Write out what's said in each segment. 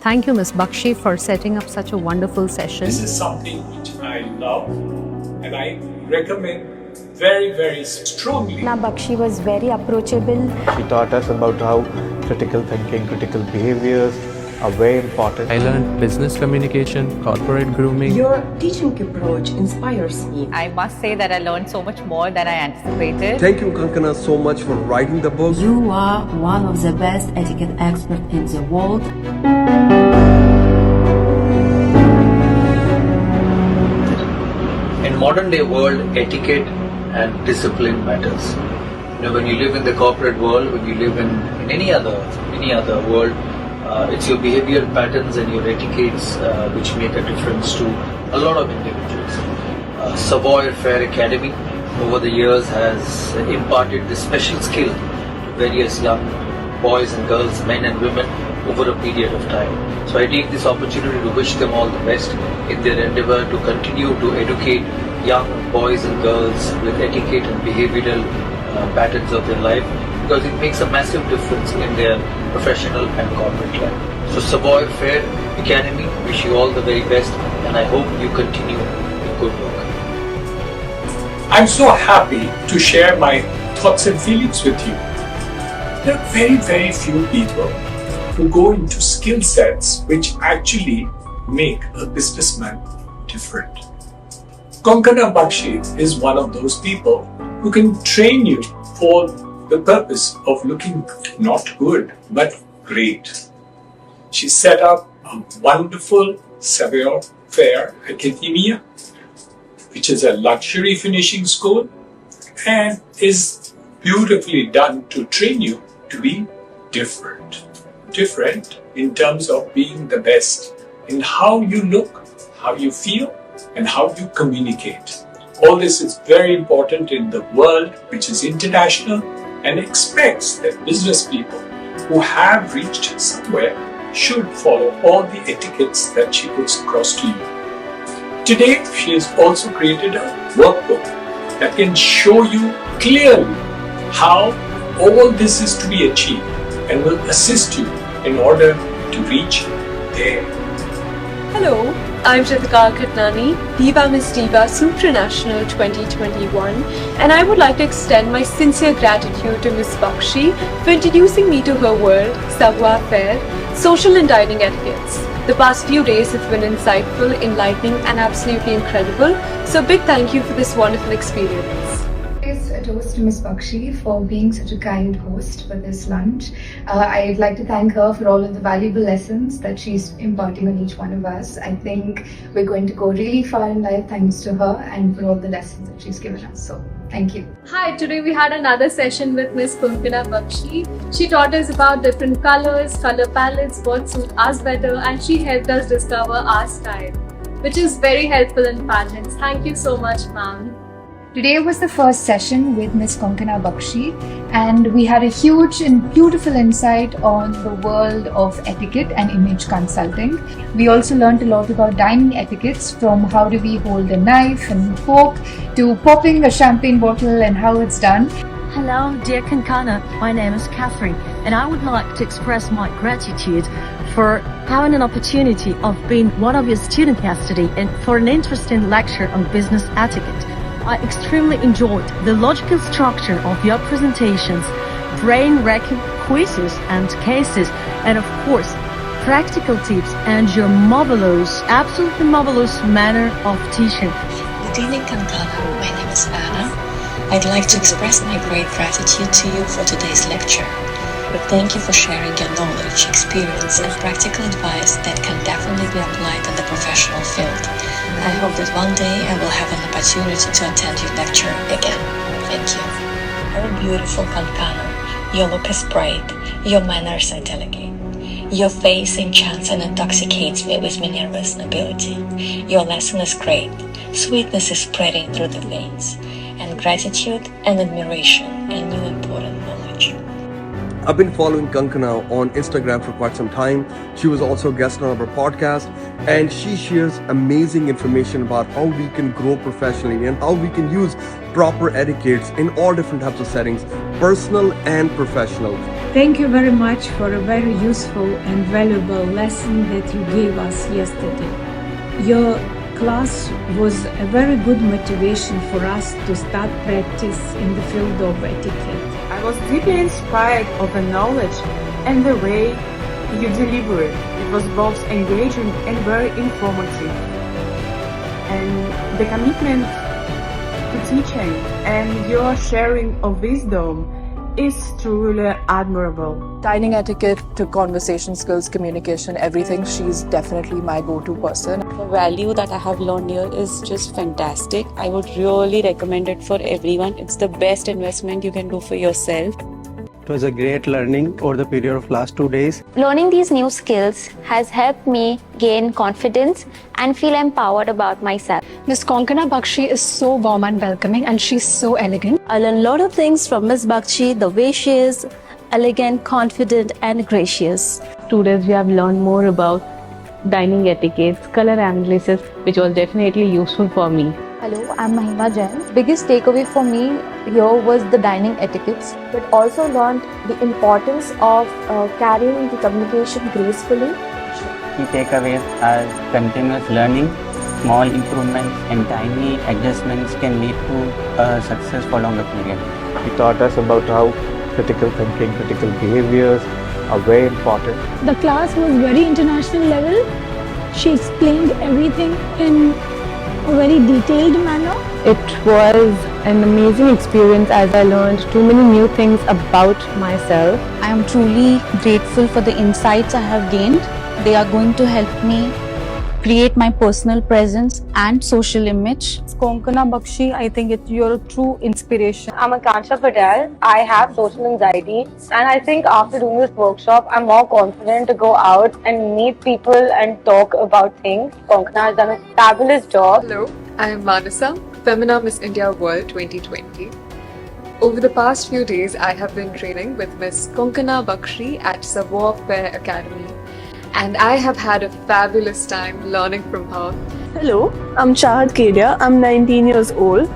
Thank you, Ms. Bakshi, for setting up such a wonderful session. This is something which I love and I recommend very, very strongly. Bakshi was very approachable. She taught us about how critical thinking, critical behaviors are very important. I learned business communication, corporate grooming. Your teaching approach inspires me. I must say that I learned so much more than I anticipated. Thank you, Kankana, so much for writing the book. You are one of the best etiquette experts in the world. In modern day world, etiquette and discipline matters. When you live in the corporate world, when you live in any other world, it's your behavioral patterns and your etiquettes which make a difference to a lot of individuals. Savoir Faire Academy over the years has imparted this special skill to various young boys and girls, men and women over a period of time. So I take this opportunity to wish them all the best in their endeavor to continue to educate young boys and girls with etiquette and behavioral patterns of their life, because it makes a massive difference in their professional and corporate life. So Savoir Faire Academy, wish you all the very best, and I hope you continue the good work. I'm so happy to share my thoughts and feelings with you. There are very, very few people who go into skill sets which actually make a businessman different. Kankana Bakshi is one of those people who can train you for the purpose of looking not good but great. She set up a wonderful Savoir Faire Academie, which is a luxury finishing school and is beautifully done to train you to be different. Different in terms of being the best in how you look, how you feel, and how you communicate. All this is very important in the world which is international and expects that business people who have reached somewhere should follow all the etiquettes that she puts across to you. Today, she has also created a workbook that can show you clearly how all this is to be achieved and will assist you in order to reach there. Hello, I'm Ritika Khatnani, Diva Miss Diva Supranational 2021, and I would like to extend my sincere gratitude to Miss Bakshi for introducing me to her world, Savoir Faire, social and dining etiquettes. The past few days have been insightful, enlightening, and absolutely incredible, so big thank you for this wonderful experience. A toast to Ms. Bakshi for being such a kind host for this lunch. I'd like to thank her for all of the valuable lessons that she's imparting on each one of us. I think we're going to go really far in life thanks to her and for all the lessons that she's given us. So, thank you. Hi, today we had another session with Ms. Kankana Bakshi. She taught us about different colors, color palettes, what suit us better, and she helped us discover our style, which is very helpful in patterns. Thank you so much, ma'am. Today was the first session with Ms. Kankana Bakshi, and we had a huge and beautiful insight on the world of etiquette and image consulting. We also learned a lot about dining etiquettes, from how do we hold a knife and fork to popping a champagne bottle and how it's done. Hello, dear Kankana. My name is Catherine, and I would like to express my gratitude for having an opportunity of being one of your students yesterday and for an interesting lecture on business etiquette. I extremely enjoyed the logical structure of your presentations, brain-wrecking quizzes and cases, and of course, practical tips and your absolutely marvelous manner of teaching. Good evening, Kankana. My name is Anna. I'd like to express my great gratitude to you for today's lecture. Thank you for sharing your knowledge, experience, and practical advice that can definitely be applied in the professional field. I hope that one day I will have an opportunity to attend your lecture again. Thank you. Oh, beautiful Kankana, your look is bright, your manners are delicate. Your face enchants and intoxicates me with Minerva's nobility. Your lesson is great, sweetness is spreading through the veins, and gratitude and admiration and new important knowledge. I've been following Kankana on Instagram for quite some time. She was also a guest on our podcast, and she shares amazing information about how we can grow professionally and how we can use proper etiquettes in all different types of settings, personal and professional. Thank you very much for a very useful and valuable lesson that you gave us yesterday. Your class was a very good motivation for us to start practice in the field of etiquette. I was deeply inspired of the knowledge and the way you deliver it. It was both engaging and very informative. And the commitment to teaching and your sharing of wisdom is truly admirable. Dining etiquette to conversation skills, communication, everything, she's definitely my go-to person. The value that I have learned here is just fantastic. I would really recommend it for everyone. It's the best investment you can do for yourself. It was a great learning over the period of last 2 days. Learning these new skills has helped me gain confidence and feel empowered about myself. Miss Konkana Bakshi is so warm and welcoming, and she's so elegant. I learned a lot of things from Miss Bakshi, the way she is elegant, confident and gracious. 2 days we have learned more about dining etiquettes, color analysis, which was definitely useful for me. Hello, I'm Mahima Jain. Biggest takeaway for me here was the dining etiquettes, but also learned the importance of carrying the communication gracefully. Key takeaways are continuous learning, small improvements and tiny adjustments can lead to success for longer period. He taught us about how critical thinking, critical behaviors are very important. The class was very international level. She explained everything in a very detailed manner. It was an amazing experience as I learned too many new things about myself. I am truly grateful for the insights I have gained. They are going to help me create my personal presence and social image. Konkana Bakshi, I think you're a true inspiration. I'm Akansha Patel. I have social anxiety, and I think after doing this workshop, I'm more confident to go out and meet people and talk about things. Konkana has done a fabulous job. Hello, I am Manasa, Femina Miss India World 2020. Over the past few days, I have been training with Miss Konkana Bakshi at Savoir Faire Academy, and I have had a fabulous time learning from her. Hello, I'm Chahat Kedia. I'm 19 years old.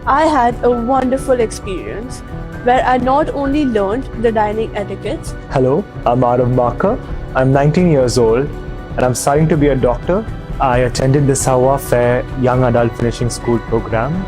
I had a wonderful experience where I not only learned the dining etiquettes. Hello, I'm Arav Baka. I'm 19 years old and I'm starting to be a doctor. I attended the Savoir Faire Young Adult Finishing School program.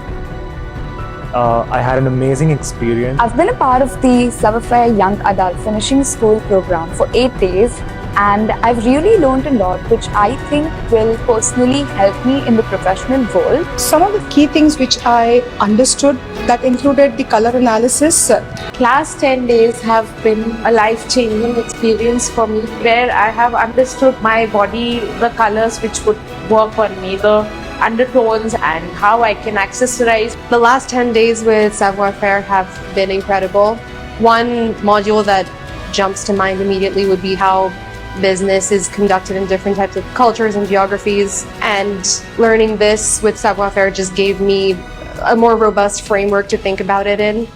I had an amazing experience. I've been a part of the Savoir Faire Young Adult Finishing School program for 8 days, and I've really learned a lot, which I think will personally help me in the professional world. Some of the key things which I understood that included the color analysis. Last 10 days have been a life-changing experience for me, where I have understood my body, the colors which would work on me, the undertones and how I can accessorize. The last 10 days with Savoir Faire have been incredible. One module that jumps to mind immediately would be how business is conducted in different types of cultures and geographies, and learning this with Savoir Faire just gave me a more robust framework to think about it in.